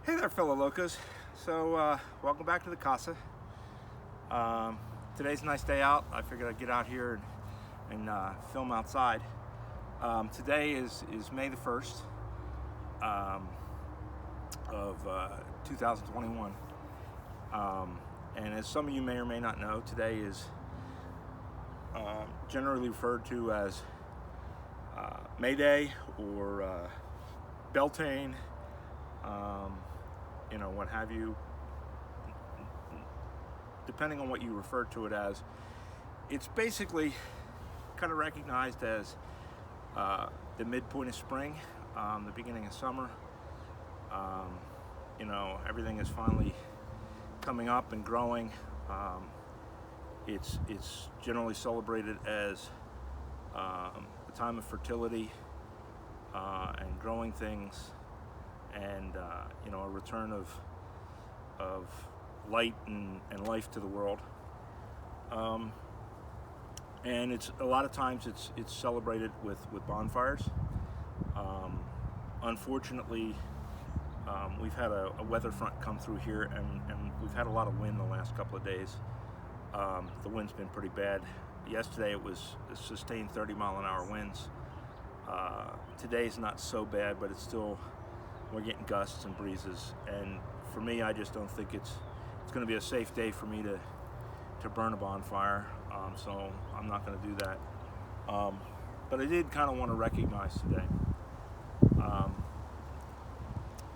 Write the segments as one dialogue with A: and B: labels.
A: Hey there, fellow locos. So, welcome back to the casa. Today's a nice day out. I figured I'd get out here and film outside. Today is May the 1st of 2021. And as some of you may or may not know, today is generally referred to as Mayday or Beltane. What have you, depending on what you refer to it as. It's basically kind of recognized as the midpoint of spring, the beginning of summer. Everything is finally coming up and growing. It's generally celebrated as the time of fertility and growing things, and a return of light and life to the world. And it's a lot of times it's celebrated with bonfires. Unfortunately, we've had a weather front come through here, and we've had a lot of wind the last couple of days. The wind's been pretty bad. Yesterday it was sustained 30-mile-an-hour winds. Today's not so bad, but it's still, we're getting gusts and breezes, and for me, I just don't think it's going to be a safe day for me to burn a bonfire, so I'm not going to do that. But I did kind of want to recognize today.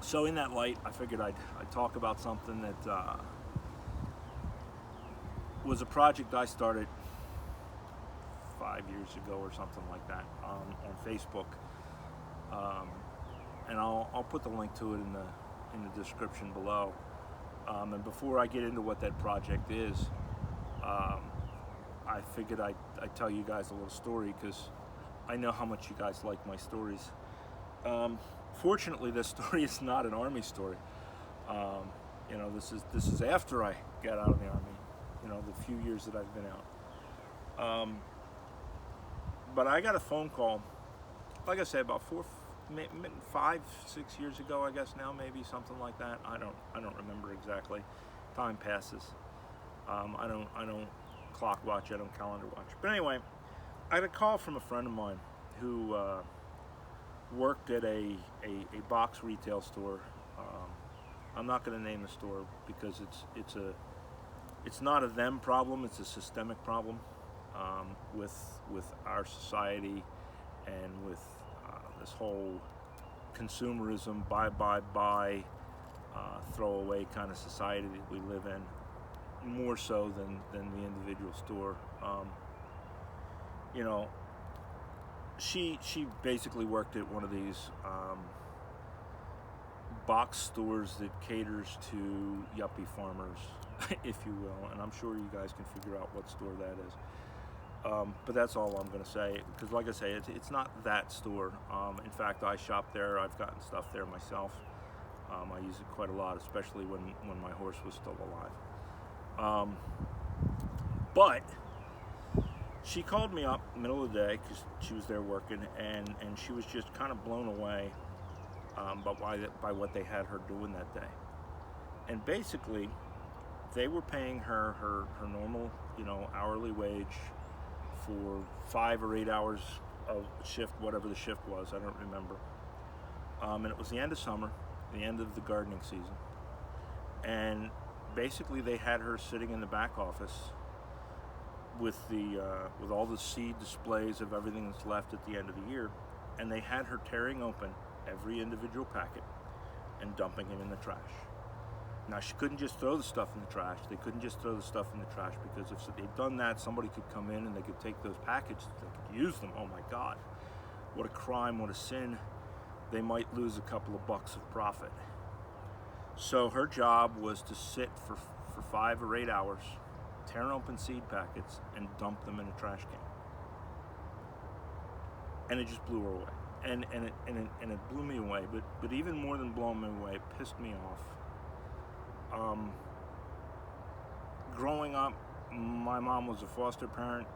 A: So in that light, I figured I'd talk about something that was a project I started 5 years ago or something like that on Facebook. And I'll put the link to it in the description below. And before I get into what that project is, I figured I'd tell you guys a little story, because I know how much you guys like my stories. Fortunately, this story is not an army story. This is after I got out of the army. The few years that I've been out. But I got a phone call, like I said, about 5, 6 years ago, I guess now, maybe something like that. I don't remember exactly. Time passes. I don't clock watch. I don't calendar watch. But anyway, I had a call from a friend of mine who worked at a box retail store. I'm not going to name the store because it's not a them problem. It's a systemic problem with our society and with this whole consumerism, buy, throw away kind of society that we live in, more so than the individual store. She basically worked at one of these box stores that caters to yuppie farmers, if you will, and I'm sure you guys can figure out what store that is. But that's all I'm going to say, because like I say, it's not that store. In fact, I shop there. I've gotten stuff there myself. I use it quite a lot, especially when my horse was still alive. But she called me up in the middle of the day, because she was there working, and she was just kind of blown away by what they had her doing that day. And basically, they were paying her normal, hourly wage for 5 or 8 hours of shift, whatever the shift was, I don't remember. And it was the end of summer, the end of the gardening season. And basically they had her sitting in the back office with all the seed displays of everything that's left at the end of the year, and they had her tearing open every individual packet and dumping it in the trash. Now, she couldn't just throw the stuff in the trash. They couldn't just throw the stuff in the trash, because if they'd done that, somebody could come in and they could take those packages, they could use them. Oh my God, what a crime, what a sin. They might lose a couple of bucks of profit. So her job was to sit for 5 or 8 hours, tear open seed packets, and dump them in a trash can. And it just blew her away. And it blew me away. But even more than blowing me away, it pissed me off. Growing up, my mom was a foster parent.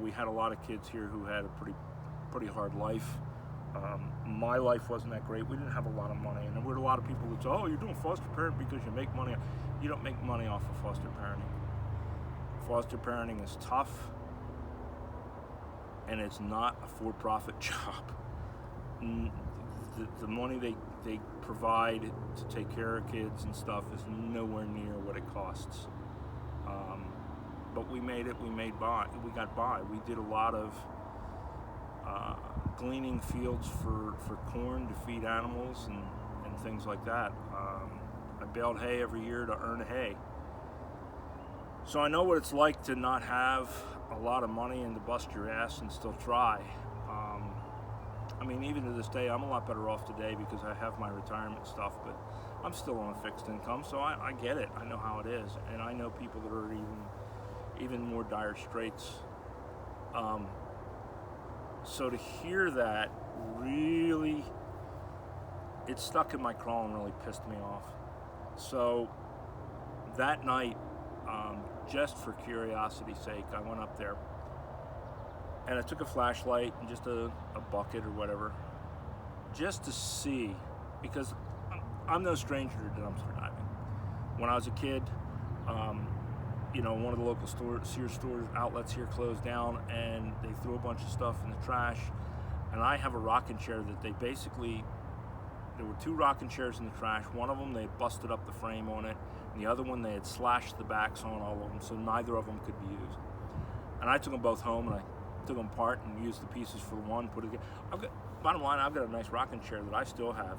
A: We had a lot of kids here who had a pretty hard life. My life wasn't that great. We didn't have a lot of money, and there were a lot of people that say, "Oh, you're doing foster parent because you make money." You don't make money off of foster parenting. Foster parenting is tough, and it's not a for-profit job. The money they provide to take care of kids and stuff is nowhere near what it costs. But we made it. We got by. We did a lot of gleaning fields for corn to feed animals and things like that. I baled hay every year to earn hay. So I know what it's like to not have a lot of money and to bust your ass and still try. I mean, even to this day, I'm a lot better off today because I have my retirement stuff, but I'm still on a fixed income, so I get it. I know how it is, and I know people that are even more dire straits. So to hear that really, it stuck in my craw and really pissed me off. So that night, just for curiosity's sake, I went up there and I took a flashlight and just a bucket or whatever, just to see, because I'm no stranger to dumpster diving. When I was a kid, one of the local Sears stores outlets here closed down, and they threw a bunch of stuff in the trash. And I have a rocking chair that there were 2 rocking chairs in the trash. One of them, they had busted up the frame on it, and the other one, they had slashed the backs on all of them, so neither of them could be used. And I took them both home, and I took them apart and used the pieces for one, put it together. Bottom line, I've got a nice rocking chair that I still have,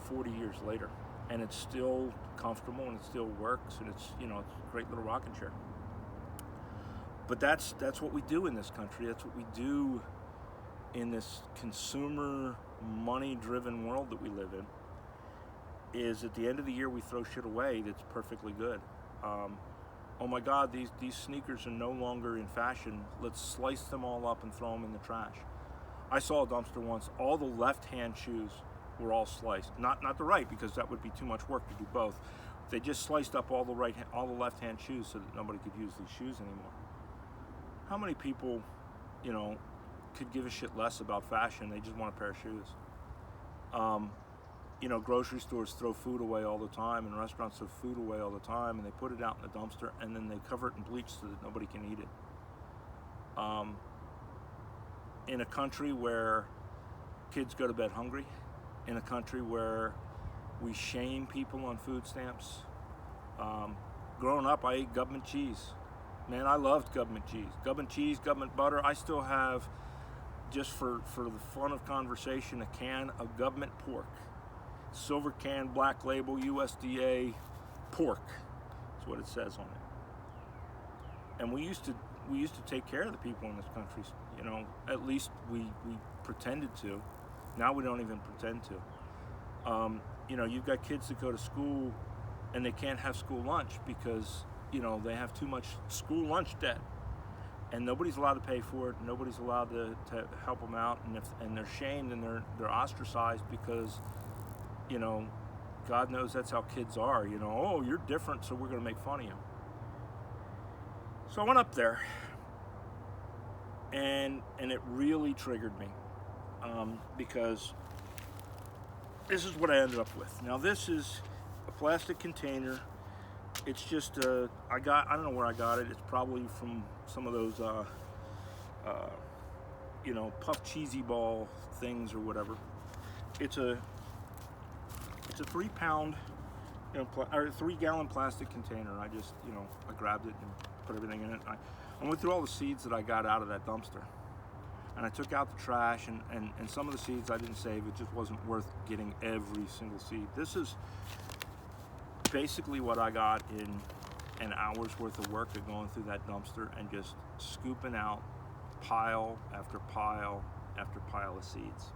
A: 40 years later, and it's still comfortable and it still works, and it's a great little rocking chair. But that's what we do in this country. That's what we do in this consumer money-driven world that we live in. Is at the end of the year we throw shit away that's perfectly good. Oh my God, these sneakers are no longer in fashion. Let's slice them all up and throw them in the trash. I saw a dumpster once. All the left-hand shoes were all sliced. Not the right, because that would be too much work to do both. They just sliced up all the left-hand shoes so that nobody could use these shoes anymore. How many people, could give a shit less about fashion? They just want a pair of shoes. Grocery stores throw food away all the time, and restaurants throw food away all the time, and they put it out in the dumpster, and then they cover it in bleach so that nobody can eat it. In a country where kids go to bed hungry, in a country where we shame people on food stamps. Growing up, I ate government cheese. Man, I loved government cheese, government butter. I still have, just for the fun of conversation, a can of government pork. Silver can, black label, USDA pork. That's what it says on it. And we used to take care of the people in this country. At least we pretended to. Now we don't even pretend to. You've got kids that go to school and they can't have school lunch because they have too much school lunch debt, and nobody's allowed to pay for it. Nobody's allowed to help them out, and they're shamed and they're ostracized because God knows that's how kids are. Oh, you're different, so we're going to make fun of you. So I went up there, and it really triggered me, because this is what I ended up with. Now, this is a plastic container. It's just I don't know where I got it. It's probably from some of those puff cheesy ball things or whatever. It's a 3-pound, 3-gallon plastic container. I just, I grabbed it and put everything in it. I went through all the seeds that I got out of that dumpster, and I took out the trash, and some of the seeds I didn't save. It just wasn't worth getting every single seed. This is basically what I got in an hour's worth of work of going through that dumpster and just scooping out pile after pile after pile of seeds.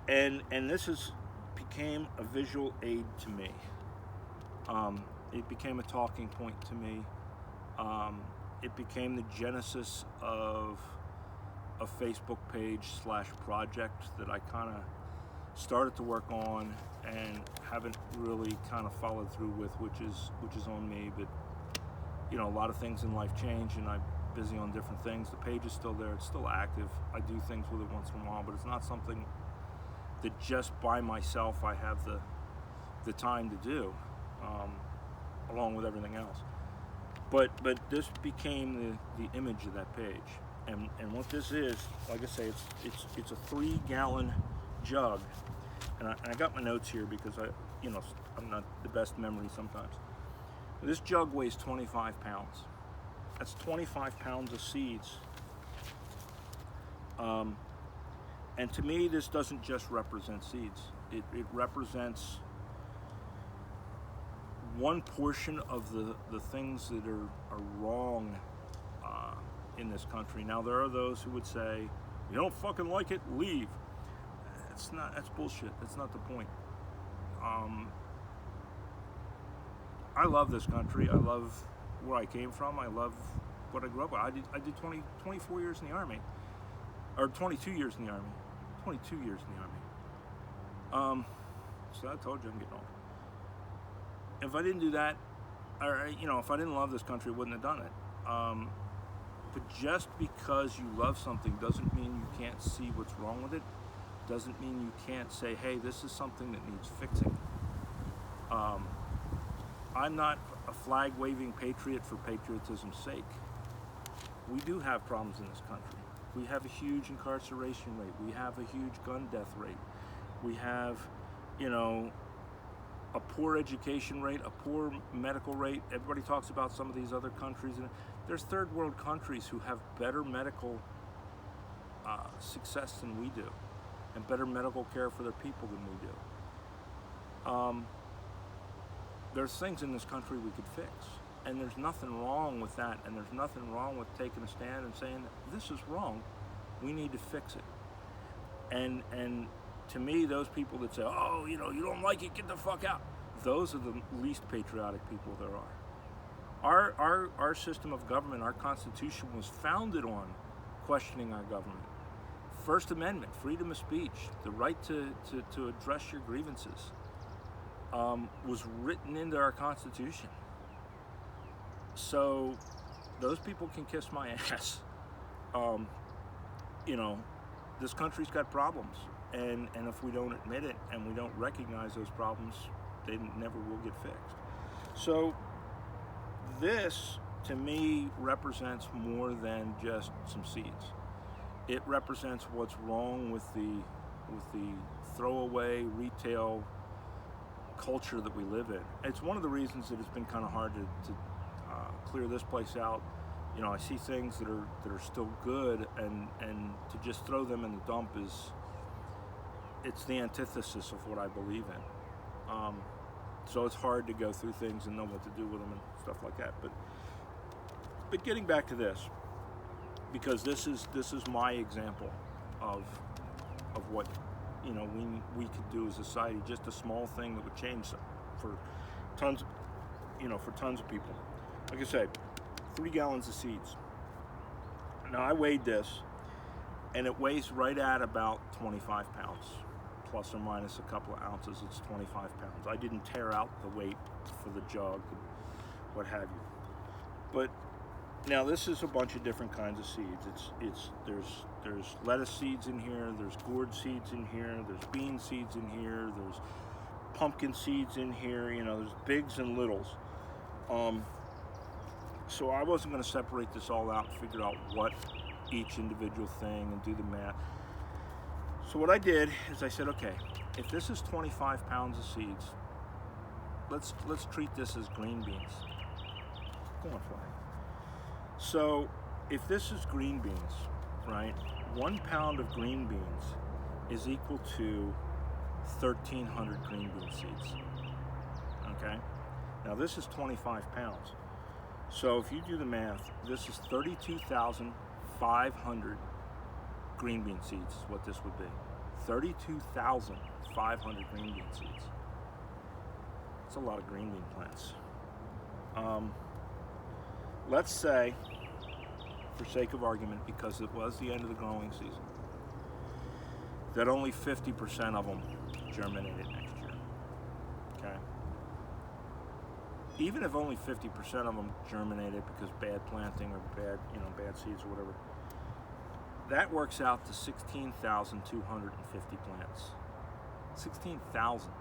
A: And this became a visual aid to me. It became a talking point to me. It became the genesis of a Facebook page / project that I kind of started to work on and haven't really kind of followed through with, which is on me. But a lot of things in life change, and busy on different things. The page is still there. It's still active. I do things with it once in a while, but it's not something that just by myself I have the time to do, along with everything else. But this became the image of that page. And what this is, like I say, it's a 3-gallon jug. And I got my notes here because I'm not the best memory sometimes. This jug weighs 25 pounds. That's 25 pounds of seeds. And to me, this doesn't just represent seeds. It represents one portion of the things that are wrong in this country. Now, there are those who would say, you don't fucking like it, leave. That's bullshit. That's not the point. I love this country. I love where I came from. I love what I grew up with. I did 24 years in the Army. Or 22 years in the Army. 22 years in the Army. So I told you I'm getting old. If I didn't do that, or if I didn't love this country, I wouldn't have done it. But just because you love something doesn't mean you can't see what's wrong with it. Doesn't mean you can't say, hey, this is something that needs fixing. I'm not a flag-waving patriot for patriotism's sake. We do have problems in this country. We have a huge incarceration rate. We have a huge gun death rate. We have, a poor education rate, a poor medical rate. Everybody talks about some of these other countries. And there's third world countries who have better medical success than we do, and better medical care for their people than we do. There's things in this country we could fix, and there's nothing wrong with that, and there's nothing wrong with taking a stand and saying, this is wrong, we need to fix it. And to me, those people that say, oh, you don't like it, get the fuck out, those are the least patriotic people there are. Our system of government, our Constitution, was founded on questioning our government. First Amendment, freedom of speech, the right to address your grievances, was written into our Constitution. So those people can kiss my ass. This country's got problems, and if we don't admit it and we don't recognize those problems, they never will get fixed. So this, to me, represents more than just some seeds. It represents what's wrong with the throwaway retail culture that we live in. It's one of the reasons that it's been kind of hard to clear this place out. I see things that are still good, and to just throw them in the dump it's the antithesis of what I believe in. So it's hard to go through things and know what to do with them and stuff like that. But getting back to this, because this is my example of what we could do as a society, just a small thing that would change for tons of people. Like I said, 3 gallons of seeds. Now I weighed this, and it weighs right at about 25 pounds, plus or minus a couple of ounces. It's 25 pounds. I didn't tear out the weight for the jug, what have you. But now this is a bunch of different kinds of seeds. There's lettuce seeds in here, there's gourd seeds in here, there's bean seeds in here, there's pumpkin seeds in here, there's bigs and littles. So I wasn't going to separate this all out and figure out what each individual thing and do the math. So what I did is I said, okay, if this is 25 pounds of seeds, let's treat this as green beans. Go on, fly. So if this is green beans, right, 1 pound of green beans is equal to 1,300 green bean seeds. Okay? Now this is 25 pounds. So if you do the math, this is 32,500 green bean seeds is what this would be. 32,500 green bean seeds. That's a lot of green bean plants. Let's say, for sake of argument, because it was the end of the growing season, that only 50% of them germinated next year. Okay? even if only 50% of them germinated because bad planting or bad seeds or whatever, that works out to 16,250 plants. 16,000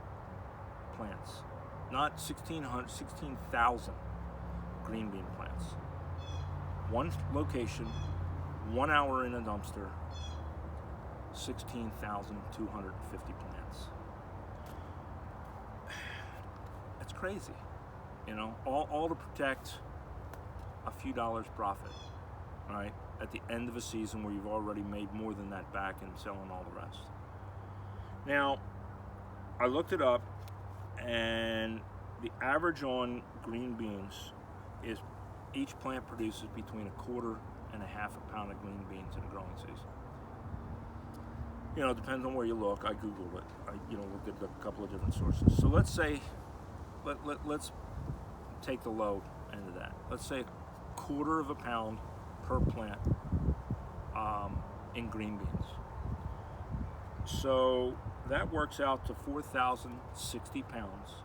A: plants, not 1,600, 16,000 green bean plants. One location, 1 hour in a dumpster, 16,250 plants. It's crazy, all to protect a few dollars profit, right? At the end of a season where you've already made more than that back and selling all the rest. Now, I looked it up, and the average on green beans is each plant produces between 1/4 and 1/2 pound of green beans in a growing season. It depends on where you look. I Googled it. I looked at a couple of different sources. So let's say, let's take the low end of that. Let's say 1/4 pound per plant in green beans. So that works out to 4,060 pounds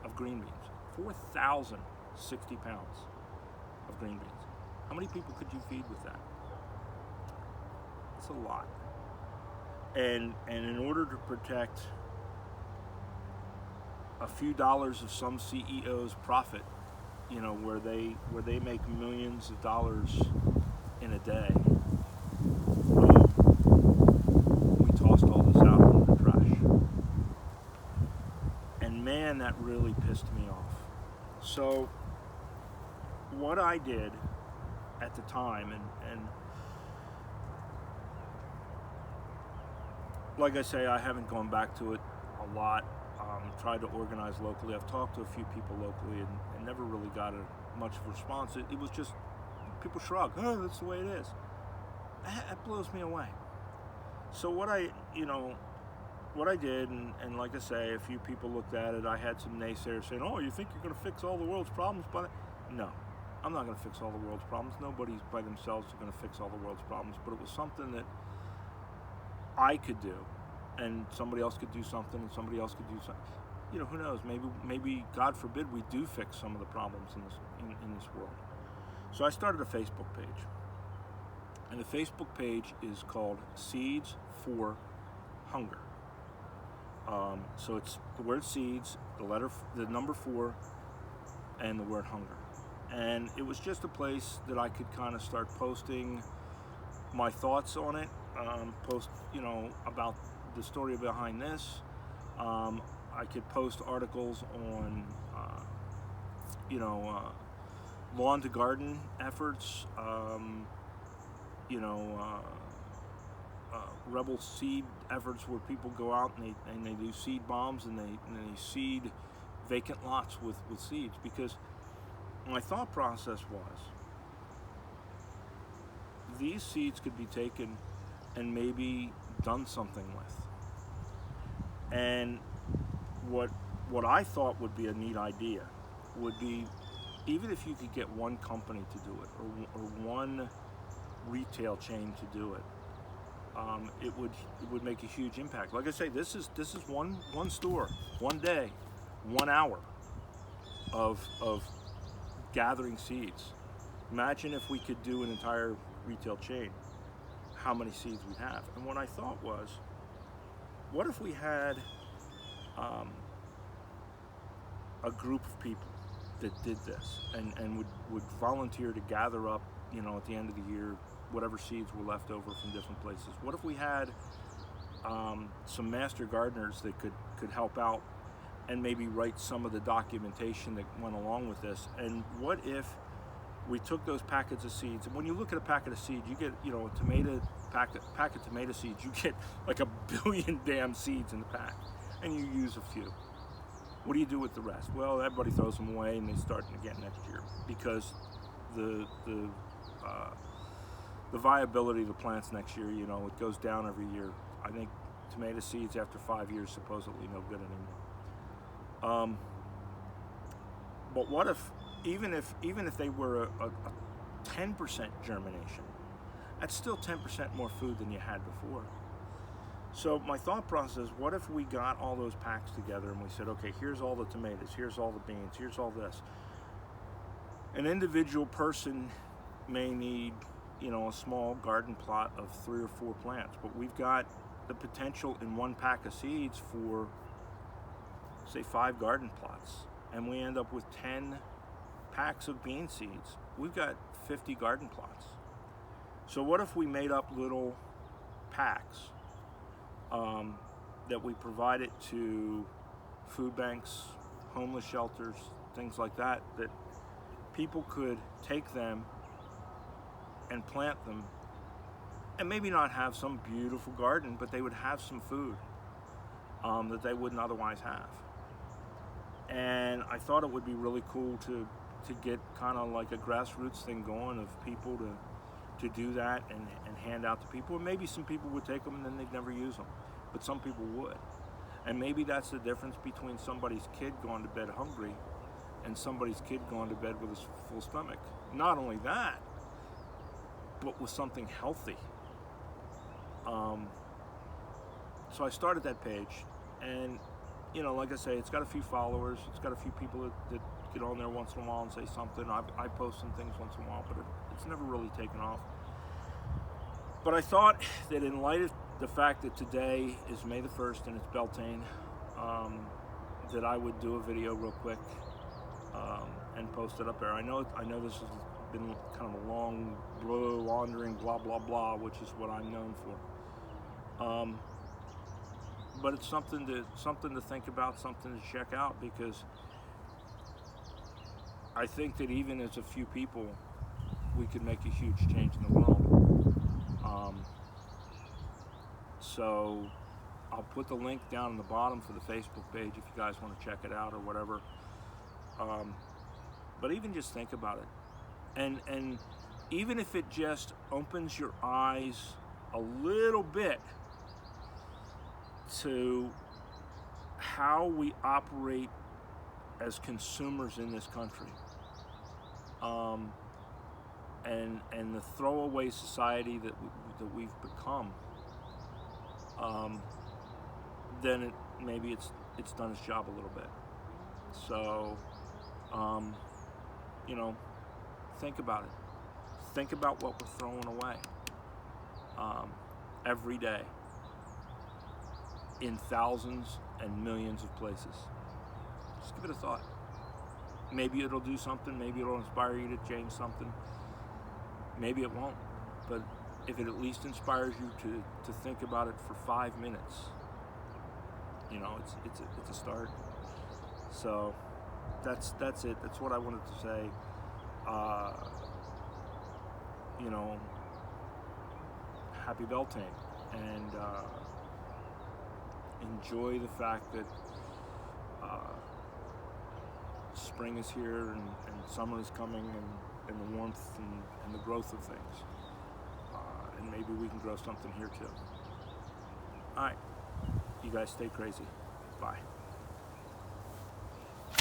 A: of green beans. 4,060 pounds of green beans. How many people could you feed with that? It's a lot. And in order to protect a few dollars of some CEO's profit, where they make millions of dollars in a day, we tossed all this out into the trash. And man, that really pissed me off. So what I did at the time, and like I say, I haven't gone back to it a lot. Tried to organize locally. I've talked to a few people locally and never really got much of a response. It was just, people shrug. Oh, that's the way it is. That blows me away. So what I did, and like I say, a few people looked at it. I had some naysayers saying, oh, you think you're going to fix all the world's problems by that? No, I'm not going to fix all the world's problems. Nobody's by themselves going to fix all the world's problems, but it was something that I could do, and somebody else could do something, and somebody else could do something. Who knows? Maybe God forbid, we do fix some of the problems in this world. So I started a Facebook page, and the Facebook page is called Seeds for Hunger. So it's the word seeds, the number 4, and the word hunger. And it was just a place that I could kind of start posting my thoughts on it, post about the story behind this. I could post articles on lawn to garden efforts, rebel seed efforts where people go out and they do seed bombs and they seed vacant lots with seeds, because my thought process was these seeds could be taken and maybe done something with. And what I thought would be a neat idea would be, even if you could get one company to do it, or one retail chain to do it, it would make a huge impact. Like I say, this is one store, one day, 1 hour of gathering seeds. Imagine if we could do an entire retail chain, how many seeds we'd have. And what I thought was, what if we had a group of people that did this and would volunteer to gather up, at the end of the year, whatever seeds were left over from different places. What if we had some master gardeners that could help out and maybe write some of the documentation that went along with this? And what if we took those packets of seeds, and when you look at a packet of seeds, you get, a tomato packet of tomato seeds, you get like 1 billion damn seeds in the pack, and you use a few. What do you do with the rest? Well, everybody throws them away and they start again next year, because the viability of the plants next year, it goes down every year. I think tomato seeds after 5 years supposedly no good anymore. But what if, even if they were a 10% germination, that's still 10% more food than you had before. So my thought process, what if we got all those packs together and we said, okay, here's all the tomatoes, here's all the beans, here's all this. An individual person may need, you know, a small garden plot of 3 or 4 plants, but we've got the potential in one pack of seeds for, say, 5 garden plots, and we end up with 10 packs of bean seeds. We've got 50 garden plots. So what if we made up little packs that we provided to food banks, homeless shelters, things like that, that people could take them and plant them, and maybe not have some beautiful garden, but they would have some food that they wouldn't otherwise have. And I thought it would be really cool to get kind of like a grassroots thing going of people to do that and hand out to people. And maybe some people would take them and then they'd never use them, but some people would. And maybe that's the difference between somebody's kid going to bed hungry and somebody's kid going to bed with a full stomach. Not only that, but with something healthy. So I started that page, and you know, like I say, it's got a few followers, it's got a few people that get on there once in a while and say something. I post some things once in a while, but it's never really taken off. But I thought that in light of the fact that today is May the 1st and it's Beltane, that I would do a video real quick and post it up there. I know this has been kind of a long, wandering, blah blah blah, which is what I'm known for. But it's something to think about, something to check out, because I think that even as a few people, we could make a huge change in the world. So I'll put the link down in the bottom for the Facebook page if you guys want to check it out or whatever. But even just think about it, and even if it just opens your eyes a little bit to how we operate as consumers in this country, and the throwaway society that we've become, then maybe it's done its job a little bit. So, you know, think about it. Think about what we're throwing away every day in thousands and millions of places. Just give it a thought. Maybe it'll do something. Maybe it'll inspire you to change something. Maybe it won't. But if it at least inspires you to think about it for 5 minutes, you know, it's a start. So that's it. That's what I wanted to say. You know, happy Beltane, and enjoy the fact that spring is here and summer is coming, and the warmth and the growth of things. And maybe we can grow something here too. All right, you guys stay crazy. Bye.